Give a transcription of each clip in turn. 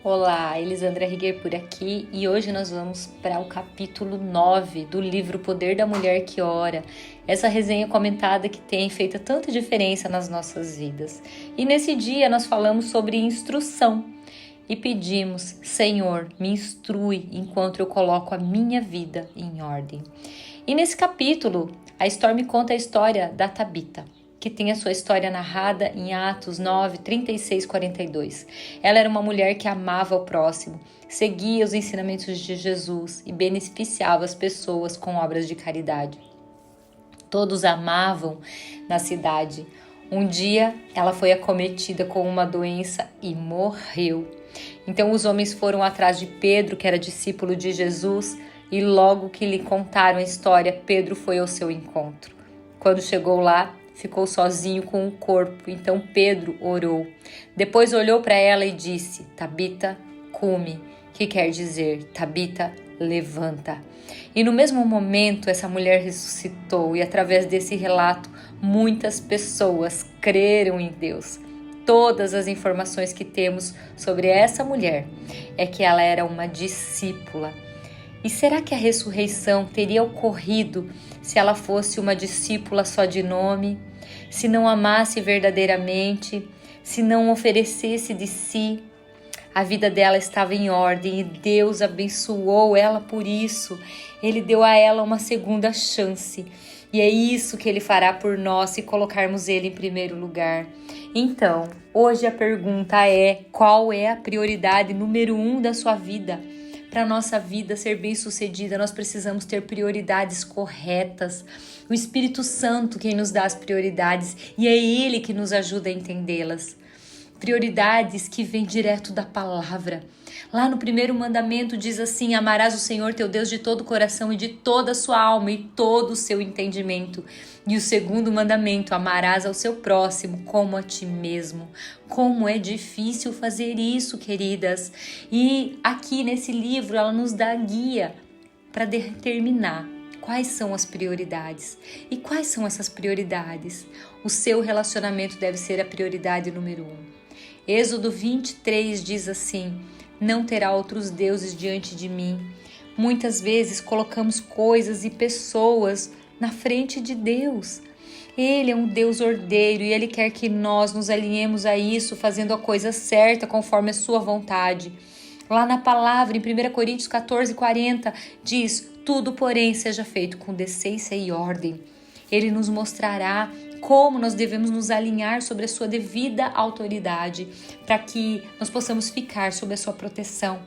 Olá, Elisandra Riguer por aqui e hoje nós vamos para o capítulo 9 do livro Poder da Mulher que Ora. Essa resenha comentada que tem feito tanta diferença nas nossas vidas. E nesse dia nós falamos sobre instrução e pedimos: Senhor, me instrui enquanto eu coloco a minha vida em ordem. E nesse capítulo, a Storm conta a história da Tabita, que tem a sua história narrada em Atos 9, 36, 42. Ela era uma mulher que amava o próximo, seguia os ensinamentos de Jesus e beneficiava as pessoas com obras de caridade. Todos a amavam na cidade. Um dia, ela foi acometida com uma doença e morreu. Então os homens foram atrás de Pedro, que era discípulo de Jesus, e logo que lhe contaram a história, Pedro foi ao seu encontro. Quando chegou lá, ficou sozinho com o corpo, então Pedro orou. Depois olhou para ela e disse: Tabita, come, que quer dizer, Tabita, levanta. E no mesmo momento essa mulher ressuscitou e através desse relato muitas pessoas creram em Deus. Todas as informações que temos sobre essa mulher é que ela era uma discípula. E será que a ressurreição teria ocorrido se ela fosse uma discípula só de nome? Se não amasse verdadeiramente, se não oferecesse de si? A vida dela estava em ordem e Deus abençoou ela por isso. Ele deu a ela uma segunda chance. E é isso que Ele fará por nós se colocarmos Ele em primeiro lugar. Então, hoje a pergunta é: qual é a prioridade número 1 da sua vida? Para a nossa vida ser bem-sucedida, nós precisamos ter prioridades corretas. O Espírito Santo quem nos dá as prioridades e é Ele que nos ajuda a entendê-las. Prioridades que vêm direto da palavra. Lá no primeiro mandamento diz assim: amarás o Senhor teu Deus de todo o coração e de toda a sua alma e todo o seu entendimento. E o segundo mandamento: amarás ao seu próximo como a ti mesmo. Como é difícil fazer isso, queridas. E aqui nesse livro ela nos dá a guia para determinar quais são as prioridades. E quais são essas prioridades? O seu relacionamento deve ser a prioridade número 1. Êxodo 23 diz assim: não terá outros deuses diante de mim. Muitas vezes colocamos coisas e pessoas na frente de Deus. Ele é um Deus ordeiro e Ele quer que nós nos alinhemos a isso, fazendo a coisa certa conforme a sua vontade. Lá na palavra, em 1 Coríntios 14, 40, diz: tudo, porém, seja feito com decência e ordem. Ele nos mostrará como nós devemos nos alinhar sobre a sua devida autoridade, para que nós possamos ficar sob a sua proteção.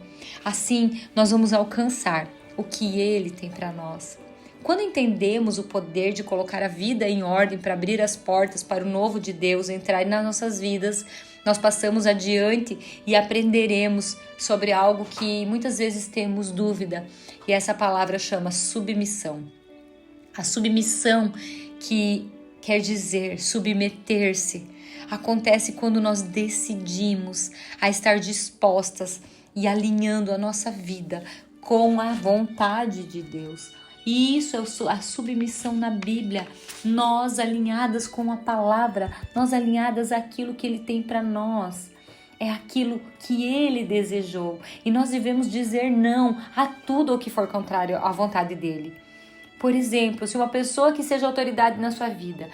Assim, nós vamos alcançar o que Ele tem para nós. Quando entendemos o poder de colocar a vida em ordem para abrir as portas para o novo de Deus entrar nas nossas vidas, nós passamos adiante e aprenderemos sobre algo que muitas vezes temos dúvida, e essa palavra chama submissão. A submissão, que quer dizer submeter-se, acontece quando nós decidimos a estar dispostas e alinhando a nossa vida com a vontade de Deus. E isso é a submissão na Bíblia, nós alinhadas com a palavra, nós alinhadas àquilo que Ele tem para nós. É aquilo que Ele desejou e nós devemos dizer não a tudo o que for contrário à vontade dEle. Por exemplo, se uma pessoa que seja autoridade na sua vida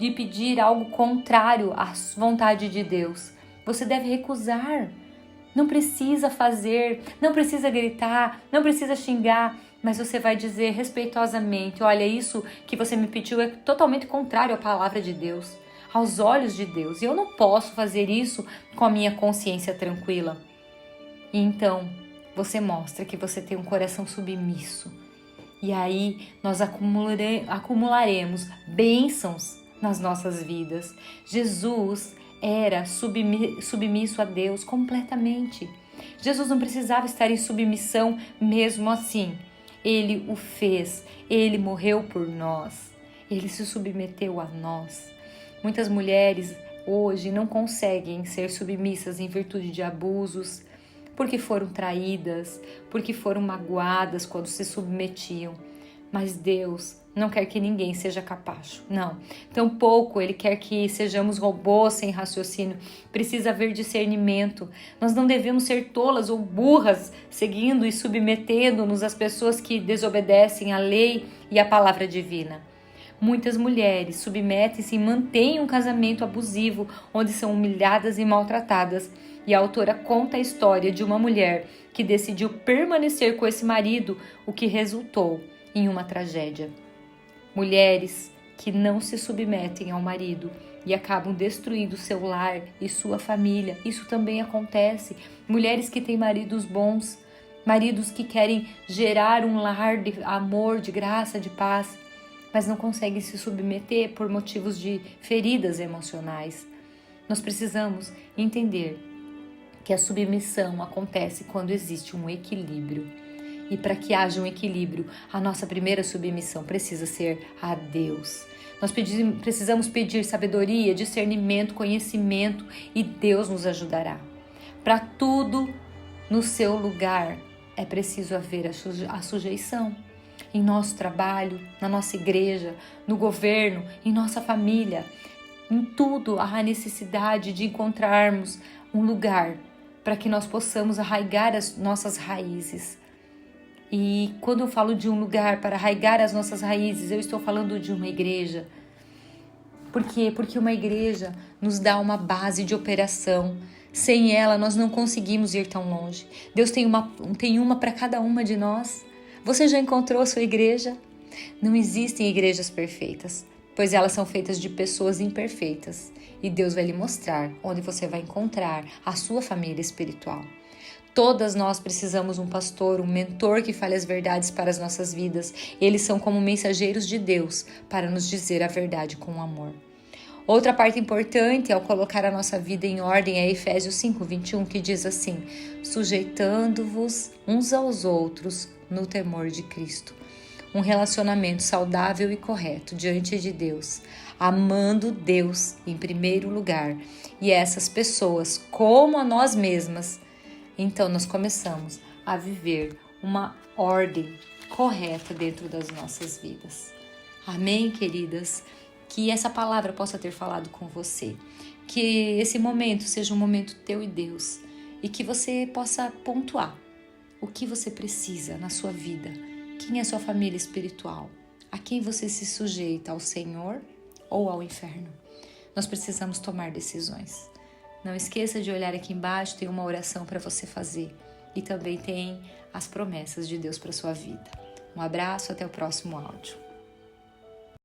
lhe pedir algo contrário à vontade de Deus, você deve recusar. Não precisa fazer, não precisa gritar, não precisa xingar, mas você vai dizer respeitosamente: olha, isso que você me pediu é totalmente contrário à palavra de Deus, aos olhos de Deus, e eu não posso fazer isso com a minha consciência tranquila. E então, você mostra que você tem um coração submisso. E aí nós acumularemos bênçãos nas nossas vidas. Jesus era submisso a Deus completamente. Jesus não precisava estar em submissão mesmo assim. Ele o fez, Ele morreu por nós, Ele se submeteu a nós. Muitas mulheres hoje não conseguem ser submissas em virtude de abusos, porque foram traídas, porque foram magoadas quando se submetiam. Mas Deus não quer que ninguém seja capacho, não. Tampouco ele quer que sejamos robôs sem raciocínio. Precisa haver discernimento. Nós não devemos ser tolas ou burras, seguindo e submetendo-nos às pessoas que desobedecem à lei e à palavra divina. Muitas mulheres submetem-se e mantêm um casamento abusivo, onde são humilhadas e maltratadas. E a autora conta a história de uma mulher que decidiu permanecer com esse marido, o que resultou em uma tragédia. Mulheres que não se submetem ao marido e acabam destruindo seu lar e sua família. Isso também acontece. Mulheres que têm maridos bons, maridos que querem gerar um lar de amor, de graça, de paz, mas não conseguem se submeter por motivos de feridas emocionais. Nós precisamos entender que a submissão acontece quando existe um equilíbrio. E para que haja um equilíbrio, a nossa primeira submissão precisa ser a Deus. Nós precisamos pedir sabedoria, discernimento, conhecimento e Deus nos ajudará. Para tudo no seu lugar é preciso haver a sujeição. Em nosso trabalho, na nossa igreja, no governo, em nossa família. Em tudo há a necessidade de encontrarmos um lugar para que nós possamos arraigar as nossas raízes. E quando eu falo de um lugar para arraigar as nossas raízes, eu estou falando de uma igreja. Por quê? Porque uma igreja nos dá uma base de operação. Sem ela, nós não conseguimos ir tão longe. Deus tem uma para cada uma de nós. Você já encontrou a sua igreja? Não existem igrejas perfeitas, pois elas são feitas de pessoas imperfeitas. E Deus vai lhe mostrar onde você vai encontrar a sua família espiritual. Todas nós precisamos um pastor, um mentor que fale as verdades para as nossas vidas. Eles são como mensageiros de Deus para nos dizer a verdade com amor. Outra parte importante ao colocar a nossa vida em ordem é Efésios 5:21, que diz assim: sujeitando-vos uns aos outros no temor de Cristo. Um relacionamento saudável e correto diante de Deus, amando Deus em primeiro lugar e essas pessoas como a nós mesmas. Então nós começamos a viver uma ordem correta dentro das nossas vidas. Amém, queridas? Que essa palavra possa ter falado com você. Que esse momento seja um momento teu e Deus. E que você possa pontuar o que você precisa na sua vida. Quem é a sua família espiritual? A quem você se sujeita? Ao Senhor ou ao inferno? Nós precisamos tomar decisões. Não esqueça de olhar aqui embaixo, tem uma oração para você fazer. E também tem as promessas de Deus para sua vida. Um abraço, até o próximo áudio.